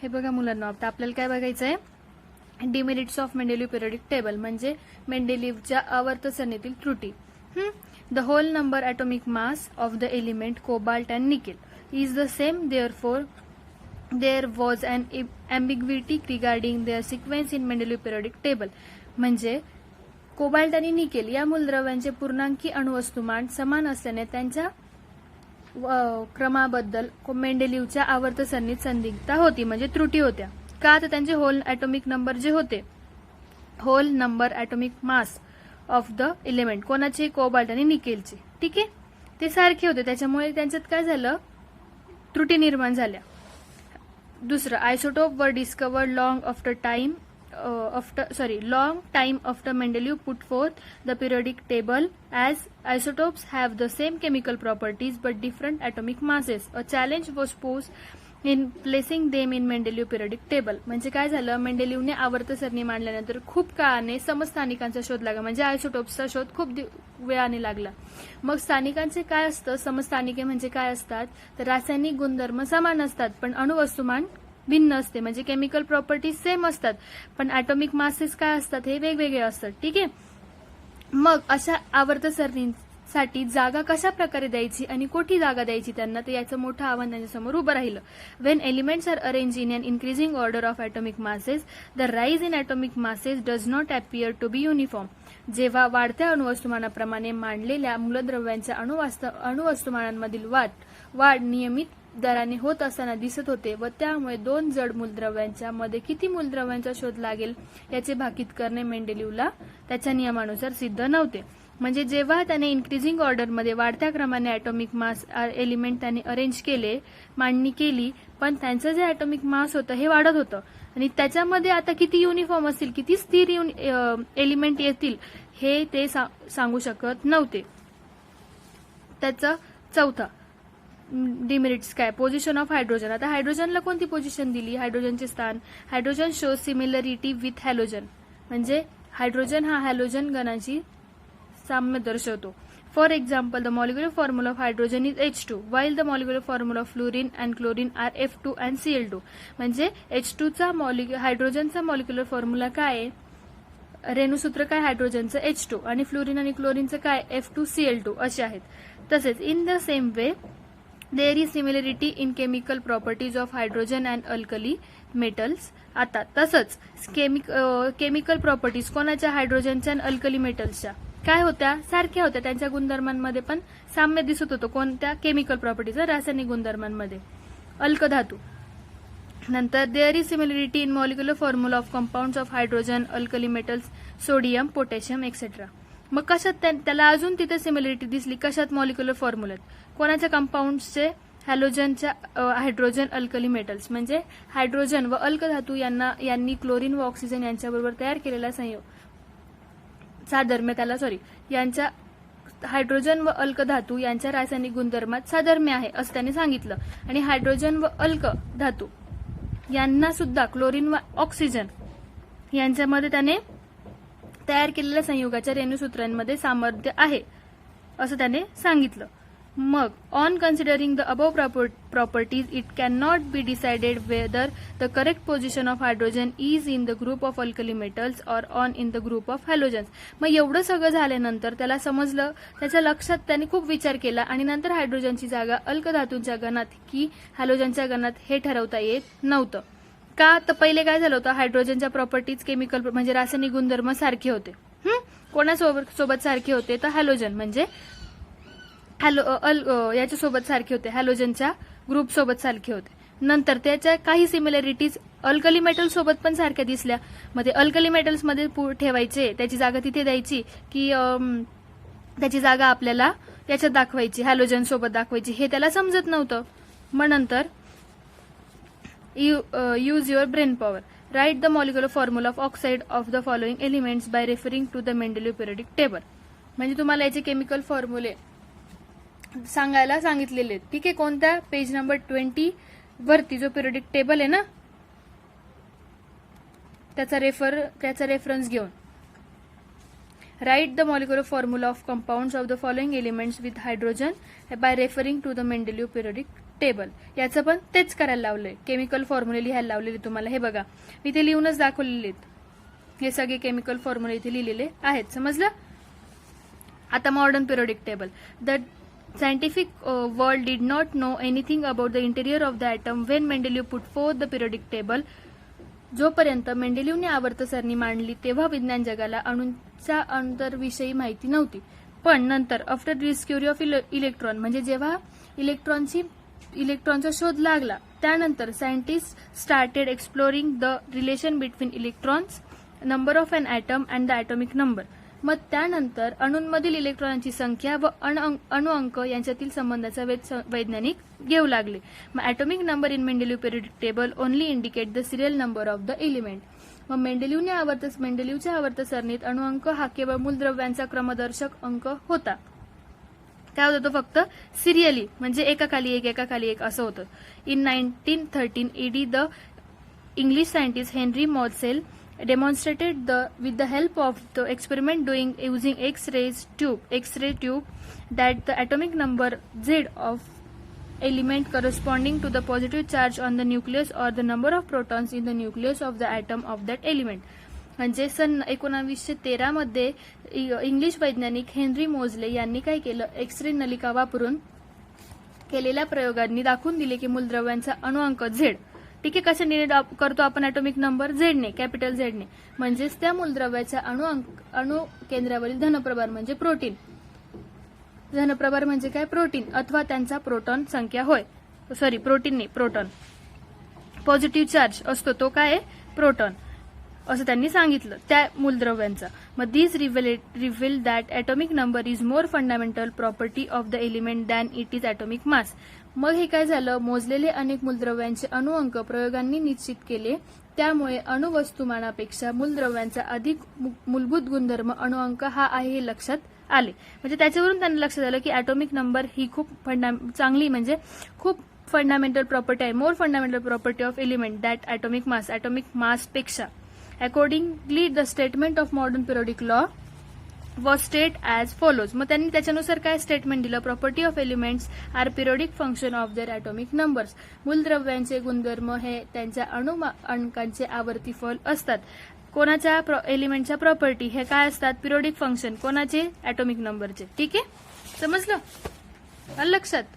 हे बघा मुलांना, आता आपल्याला काय बघायचं आहे, demerits of Mendeleev periodic table म्हणजे मेंडेलिव्हच्या आवर्त सरणीतील त्रुटी. The whole number atomic mass of the element cobalt and nickel is the same, therefore there was an ambiguity regarding their sequence in Mendeleev periodic table. म्हणजे कोबाल्ट आणि निकेल या मूलद्रव्यांचे पूर्णांकी अणुवस्तुमान समान असल्याने त्यांच्या क्रमाबद्दल मेंडेलिव्हच्या आवर्त सरणीत संदिग्धता होती, म्हणजे त्रुटी होत्या. का? तर त्यांचे होल ॲटॉमिक नंबर जे होते, whole number atomic mass of the element, कोणाचे? कोबाल्ट आणि निकेलचे. ठीक आहे, ते सारखे होते, त्याच्यामुळे त्यांच्यात काय झालं, त्रुटी निर्माण झाल्या. दुसरं, isotope were discovered long time after Mendeleev put forth the periodic table, as isotopes have the same chemical properties but different atomic masses. A challenge was posed in placing them in Mendeleev periodic table. म्हणजे काय झालं, मेंडेलिव्हने आवर्त सरणी मांडल्यानंतर खूप काळाने समस्थानिकांचा शोध लागला, म्हणजे आयसोटोप्सचा शोध खूप वेळाने लागला. मग स्थानिकांचे काय असतं, समस्थानिके म्हणजे काय असतात, तर रासायनिक गुणधर्म समान असतात पण अणुवस्तुमान भिन्न असते, म्हणजे केमिकल प्रॉपर्टीज सेम असतात पण ॲटॉमिक मासेस काय असतात, हे वेगवेगळे असतात. ठीक आहे, मग अशा आवर्त सरणीसाठी जागा कशा प्रकारे द्यायची आणि कोठी जागा द्यायची त्यांना, तर याचं मोठं आव्हान त्यांच्यासमोर उभं राहिलं. When elements are arrange in an increasing order of atomic masses, the rise in atomic masses does not appear to be uniform. जेव्हा वाढत्या अणुवस्तुमानाप्रमाणे मांडलेल्या मूलद्रव्यांच्या अणुवस्तुमानांमधील वाढ नियमित दराने होत असताना दिसत होते व त्यामुळे दोन जड मूलद्रव्यांच्या मध्ये किती मूलद्रव्यांचा शोध लागेल याचे भाकीत करणे मेंडेलिव्हला त्याच्या नियमानुसार सिद्ध नव्हते. म्हणजे जेव्हा त्याने इन्क्रीजिंग ऑर्डरमध्ये वाढत्या क्रमाने ॲटॉमिक मास एलिमेंट त्याने अरेंज केले, मांडणी केली, पण त्यांचं जे ॲटॉमिक मास होतं हे वाढत होतं आणि त्याच्यामध्ये आता किती युनिफॉर्म असतील, किती स्थिर एलिमेंट येतील हे ते सांगू शकत नव्हते. त्याचा चौथा डिमेरिट्स काय, पोझिशन ऑफ हायड्रोजन. आता हायड्रोजनला कोणती पोझिशन दिली, हायड्रोजनचे स्थान. Hydrogen shows similarity with halogen, म्हणजे हायड्रोजन हा हॅलोजन गणाची साम्य दर्शवतो. For example, the molecular formula of hydrogen is H2 while the molecular formula of fluorine and chlorine are F2 and Cl2. म्हणजे H2 चा हायड्रोजनचा मॉलिक्युलर फॉर्म्युला काय आहे, रेणुसूत्र काय हायड्रोजनचं H2 आणि फ्लोरीन आणि क्लोरीनचं काय F2Cl2 असे आहेत. तसेच in the same way there is similarity in chemical properties of hydrogen and alkali metals. आता तसंच केमिकल प्रॉपर्टीज कोणाच्या, हायड्रोजनच्या आणि अल्कली मेटल्सच्या काय होत्या, सारख्या होत्या. त्यांच्या गुणधर्मांमध्ये पण साम्य दिसत होतं. कोणत्या, केमिकल प्रॉपर्टीज, रासायनिक गुणधर्मांमध्ये. अल्कधातू. नंतर there is similarity in molecular formula of compounds of hydrogen, alkali metals, sodium, potassium etcetera. मग कशात त्याला अजून तिथे सिमिलरिटी दिसली, कशात, मॉलिक्युलर फॉर्म्युल्यात. कोणाच्या कंपाऊंड्सचे, हॅलोजनच्या, हायड्रोजन, अल्कली मेटल्स. म्हणजे हायड्रोजन व अल्कधातू यांनी क्लोरीन व ऑक्सिजन यांच्याबरोबर तयार केलेला साधर्म्य यांच्या हायड्रोजन व अल्कधातू यांच्या रासायनिक गुणधर्मात साधर्म्य आहे असं त्याने सांगितलं. आणि हायड्रोजन व अल्क धातू यांना सुद्धा क्लोरीन व ऑक्सिजन यांच्यामध्ये त्याने तयार केलेल्या संयुगाच्या रेणुसूत्रांमध्ये सामर्थ्य आहे असं त्याने सांगितलं. मग on considering the above properties it can not be decided whether the correct position of hydrogen is in the group of alkali metals or on in the group of halogens. मग एवढं सगळं झाल्यानंतर त्याला समजलं, त्याच्या लक्षात त्याने खूप विचार केला आणि नंतर हायड्रोजनची जागा अल्कधातूंच्या गणात की हॅलोजनच्या गणात हे ठरवता येत नव्हतं. का, तर पहिले काय झालं होतं, हायड्रोजनच्या प्रॉपर्टीज केमिकल म्हणजे रासायनिक गुणधर्म सारखे होते. कोणासोबत सारखे होते, तर हॅलोजन म्हणजे याच्यासोबत सारखे होते, हॅलोजनच्या ग्रुप सोबत सारखे होते. नंतर त्याच्या काही सिमिलरिटीज अल्कली मेटल सोबत पण सारख्या दिसल्या. मग ते अल्कली मेटल्स मध्ये ठेवायचे, त्याची जागा तिथे द्यायची की त्याची जागा आपल्याला याच्यात दाखवायची, हॅलोजन सोबत दाखवायची, हे त्याला समजत नव्हतं. मग नंतर use your brain power. Write the molecular formula of oxide of the following elements by referring to the Mendeleev periodic table. म्हणजे तुम्हाला याचे केमिकल फॉर्म्युले सांगायला सांगितलेले आहेत. ठीक आहे, कोणत्या, पेज नंबर 20 वरती जो पिरियडिक टेबल आहे ना त्याचा रेफरन्स घेऊन. Write the molecular formula of compounds of the following elements with hydrogen by referring to the Mendeleev periodic table. याचं पण तेच करायला लावलंय, केमिकल फॉर्म्युले लिहायला लावलेले तुम्हाला. हे बघा मी ते लिहूनच दाखवलेले आहेत, हे सगळे केमिकल फॉर्म्युले इथे लिहिलेले आहेत. समजलं. आता modern periodic table. The scientific world did not know anything about the interior of the atom when Mendeleev put forth the periodic table. जोपर्यंत मेंडेलिव्हने आवर्त सरणी मांडली तेव्हा विज्ञान जगाला अणूंच्या अंतर्विषयी माहिती नव्हती. पण नंतर आफ्टर डिस्कव्हरी ऑफ इलेक्ट्रॉन, म्हणजे जेव्हा इलेक्ट्रॉनचा शोध लागला त्यानंतर scientist started exploring the relation between electrons, number of an atom and the atomic number. मग त्यानंतर अणूंमधील इलेक्ट्रॉनांची संख्या व अणु अंक यांच्यातील संबंधाचा वैज्ञानिक घेऊ लागले. मग atomic number in Mendeleev periodic table only indicate the serial number of the element. मग मेंडेलिव्हच्या आवर्त सरणीत अणु अंक हा केवळ मूलद्रव्यांचा क्रमदर्शक अंक होता. काय होतं तो फक्त सिरियली, म्हणजे एकाखाली एक असं होतं. इन 1913 ईडी the English scientist Henry Moseley demonstrated with the help of the experiment doing using X-ray tube that the atomic number Z of element corresponding to the positive charge on the nucleus or the number of protons in the nucleus of the atom of that element. म्हणजे सन 1913 मध्ये English वैज्ञानिक Henry मोझले यांनी काय केलं, x ray नलिका वापरून केलेल्या प्रयोगांनी दाखवून दिले की मूलद्रव्यांचा अणुअंक झेड, ठीक आहे, कशाने करतो आपण ॲटॉमिक नंबर झेडने, कॅपिटल झेडने, म्हणजेच त्या मूलद्रव्याच्या अणु केंद्रावरील धनप्रभार म्हणजे प्रोटीन. धनप्रभार म्हणजे काय, प्रोटीन अथवा त्यांचा प्रोटॉन संख्या होय. सॉरी, प्रोटीन नाही, प्रोटॉन. पॉझिटिव्ह चार्ज असतो तो काय, प्रोटॉन, असं त्यांनी सांगितलं त्या मूलद्रव्यांचा. मग this reveal that atomic number is more fundamental property of the element than it is atomic mass. मग हे काय झालं, मोजलेले अनेक मूलद्रव्यांचे अणुअंक प्रयोगांनी निश्चित केले, त्यामुळे अणुवस्तुमानापेक्षा मूलद्रव्यांचा अधिक मूलभूत गुणधर्म अणुअंक हा आहे हे लक्षात आले. म्हणजे त्याच्यावरून त्यांना लक्षात आलं की ॲटॉमिक नंबर ही खूप चांगली, म्हणजे खूप फंडामेंटल प्रॉपर्टी आहे, more fundamental property of element that atomic mass पेक्षा. Accordingly the statement of modern periodic law was state as follows. मग त्यांनी त्याच्यानुसार काय स्टेटमेंट दिलं, property of elements are periodic function of their atomic numbers. मूलद्रव्यांचे गुणधर्म हे त्यांच्या अंकांचे आवर्ती फल असतात. कोणाच्या एलिमेंटच्या प्रॉपर्टी हे काय असतात, पिरियोडिक फंक्शन, कोणाचे, ॲटॉमिक नंबरचे. ठीक आहे, समजलं, लक्षात.